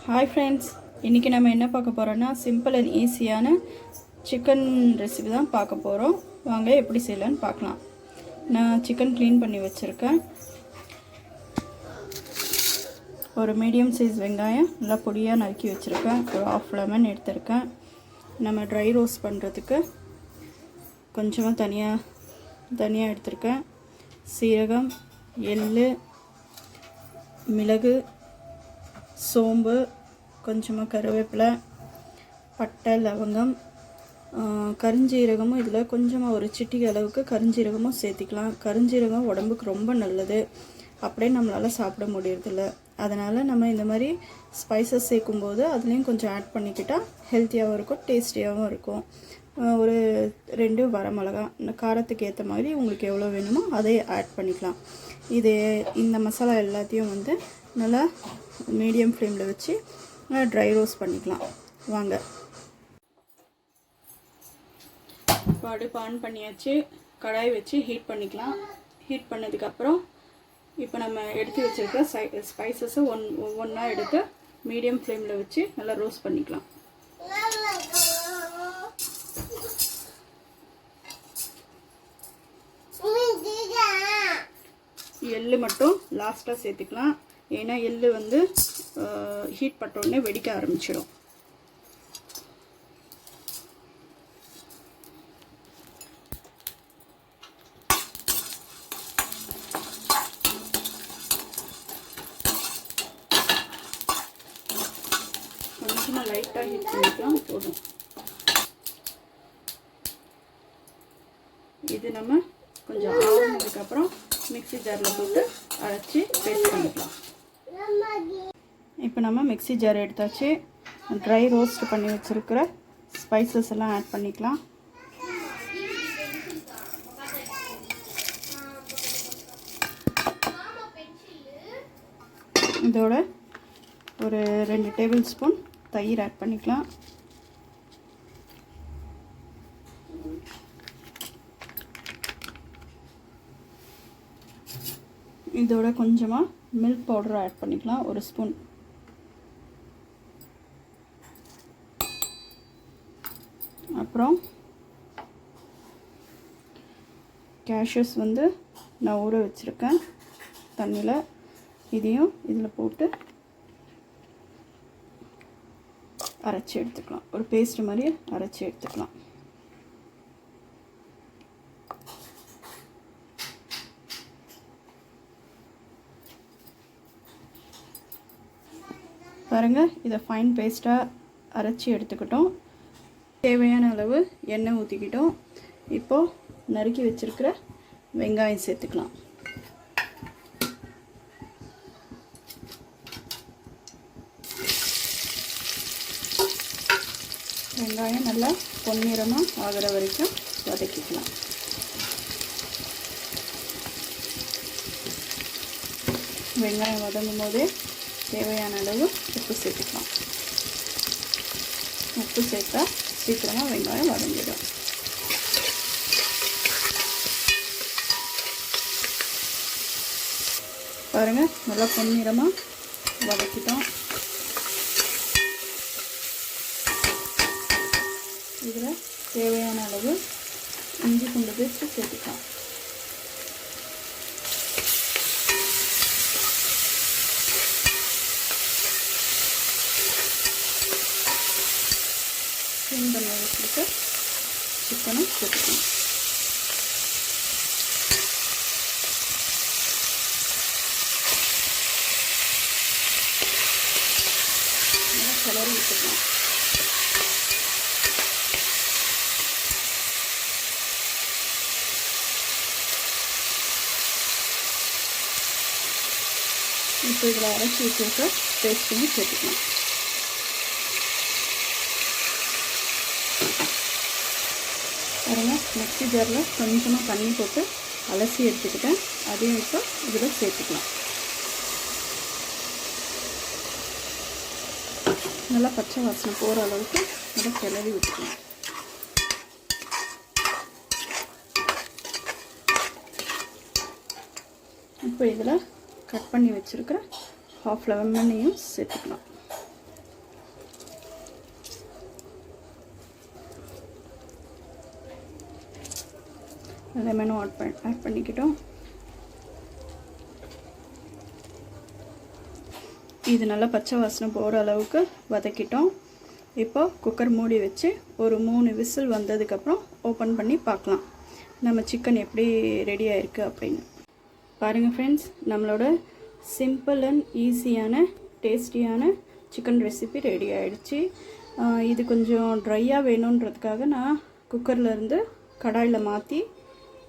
Hi friends, இன்றைக்கி நம்ம என்ன பார்க்க போகிறோன்னா சிம்பிள் அண்ட் ஈஸியான சிக்கன் ரெசிபி தான் பார்க்க போகிறோம். வாங்க எப்படி செய்யலான்னு பார்க்கலாம். நான் சிக்கன் க்ளீன் பண்ணி வச்சுருக்கேன். ஒரு மீடியம் சைஸ் வெங்காயம் நல்லா பொடியாக நறுக்கி வச்சுருக்கேன். ஒரு ஆஃப் லெமன் எடுத்திருக்கேன். நம்ம ட்ரை ரோஸ்ட் பண்ணுறதுக்கு கொஞ்சமாக தனியாக எடுத்திருக்கேன். சீரகம், எள், மிளகு, சோம்பு, கொஞ்சமாக கருவேப்பிலை, பட்டை, லவங்கம், கருஞ்சீரகமும் இதில் கொஞ்சமாக ஒரு சிட்டிகை அளவுக்கு கருஞ்சீரகமும் சேர்த்திக்கலாம். கருஞ்சீரகம் உடம்புக்கு ரொம்ப நல்லது. அப்படியே நம்மளால் சாப்பிட முடியறதில்ல. அதனால் நம்ம இந்த மாதிரி ஸ்பைசஸ் சேர்க்கும்போது அதுலேயும் கொஞ்சம் ஆட் பண்ணிக்கிட்டால் ஹெல்த்தியாகவும் இருக்கும், டேஸ்டியாகவும் இருக்கும். ஒரு 2 வரமிளகா, இந்த காரத்துக்கு ஏற்ற மாதிரி உங்களுக்கு எவ்வளோ வேணுமோ அதை ஆட் பண்ணிக்கலாம். இந்த மசாலா எல்லாத்தையும் நல்லா மீடியம் ஃப்ளேமில் வச்சு ட்ரை ரோஸ்ட் பண்ணிக்கலாம். வாங்க. இப்போ அடுப்பு ஆன் பண்ணியாச்சு. கடாய் வச்சு ஹீட் பண்ணிக்கலாம். ஹீட் பண்ணதுக்கப்புறம் இப்போ நம்ம எடுத்து வச்சுருக்க ஸ்பைசஸை ஒவ்வொன்றா எடுத்து மீடியம் ஃப்ளேமில் வச்சு நல்லா ரோஸ்ட் பண்ணிக்கலாம். எள்ளு மட்டும் லாஸ்ட்டாக சேர்த்துக்கலாம். ஏன்னா எள்ளு ஹீட் பட்டோடனே வெடிக்க ஆரம்பிச்சிடும். கொஞ்சமாக லைட்டாக ஹீட் பண்ணிக்கலாம் போதும். இது நம்ம கொஞ்சம் ஆறுனதுக்கப்புறம் மிக்ஸி ஜாரில் போட்டு அரைச்சி பேஸ்ட் பண்ணிக்கலாம். இப்போ நம்ம மிக்ஸி ஜார் எடுத்தாச்சு. ட்ரை ரோஸ்ட் பண்ணி வச்சுருக்கிற ஸ்பைசஸ் எல்லாம் ஆட் பண்ணிக்கலாம். இதோட ஒரு 2 டேபிள் ஸ்பூன் தயிர் ஆட் பண்ணிக்கலாம். இதோட கொஞ்சமாக மில்க் பவுடர் ஆட் பண்ணிக்கலாம், 1 ஸ்பூன். அப்புறம் கேஷ்யூஸ் நான் ஊற வச்சுருக்கேன் தண்ணியில். இதையும் இதில் போட்டு அரைச்சி எடுத்துக்கலாம். ஒரு பேஸ்ட் மாதிரி அரைச்சி எடுத்துக்கலாம். பாருங்கள், இதை ஃபைன் பேஸ்ட்டாக அரைச்சி எடுத்துக்கிட்டோம். தேவையான அளவு எண்ணெய் ஊற்றிக்கிட்டோம். இப்போது நறுக்கி வச்சுருக்கிற வெங்காயம் சேர்த்துக்கலாம். வெங்காயம் நல்லா பொன்னிறமாக ஆகிற வரைக்கும் வதக்கிக்கலாம். வெங்காயம் வதங்கும் போதே தேவையான அளவு உப்பு சேர்த்துக்கலாம். உப்பு சேர்த்தா சீக்கிரமாக வெங்காயம் வதங்கிடும். பாருங்கள், நல்லா பொன்னிறமாக வதக்கிட்டோம். இதில் தேவையான அளவு இஞ்சி பூண்டு பேஸ்ட் சேர்த்துக்கலாம். க்ளீன் பண்ணி வச்சுட்டு சிக்கனும் சேர்த்துக்கணும். நல்லா கிளறி விட்டுக்கலாம். இப்போ இதில் அரைச்சி வச்சுருக்க பேஸ்ட்டையும் சேர்த்துக்கலாம். பாருங்கள், மிக்ஸி ஜாரில் கொஞ்சமாக தண்ணி போட்டு அலசி எடுத்துக்கிட்டேன். அதையும் இப்போ இதில் சேர்த்துக்கலாம். நல்லா பச்சை வாசனை போகிற அளவுக்கு நல்லா கிளறி விட்டுக்கலாம். இப்போ இதில் கட் பண்ணி வச்சுருக்கிற ஹாஃப் லெமனையும் சேர்த்துக்கலாம். லெமனும் ஆட் பண்ணிக்கிட்டோம். இது நல்லா பச்சை வாசனை போகிற அளவுக்கு வதக்கிட்டோம். இப்போ குக்கர் மூடி வச்சு ஒரு 3 விசில் வந்ததுக்கப்புறம் ஓப்பன் பண்ணி பார்க்கலாம் நம்ம சிக்கன் எப்படி ரெடி ஆயிருக்கு அப்படின்னு. பாருங்கள் ஃப்ரெண்ட்ஸ், நம்மளோட சிம்பிள் அண்ட் ஈஸியான டேஸ்டியான சிக்கன் ரெசிபி ரெடி ஆகிடுச்சு. இது கொஞ்சம் ட்ரையாக வேணுன்றதுக்காக நான் குக்கர்லேருந்து கடாயில் மாற்றி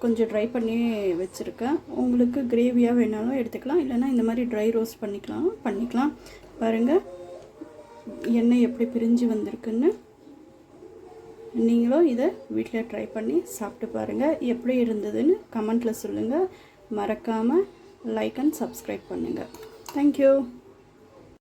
கொஞ்சம் ட்ரை பண்ணி வச்சுருக்கேன். உங்களுக்கு கிரேவியாக வேணாலும் எடுத்துக்கலாம், இல்லைனா இந்த மாதிரி ட்ரை ரோஸ்ட் பண்ணிக்கலாம். பாருங்கள் எண்ணெய் எப்படி பிரிஞ்சு வந்திருக்குன்னு. நீங்களும் இதை வீட்டில் ட்ரை பண்ணி சாப்பிட்டு பாருங்கள். எப்படி இருந்ததுன்னு கமெண்ட்டில் சொல்லுங்கள். மறக்காமல் லைக் அண்ட் சப்ஸ்கிரைப் பண்ணுங்கள். தேங்க்யூ.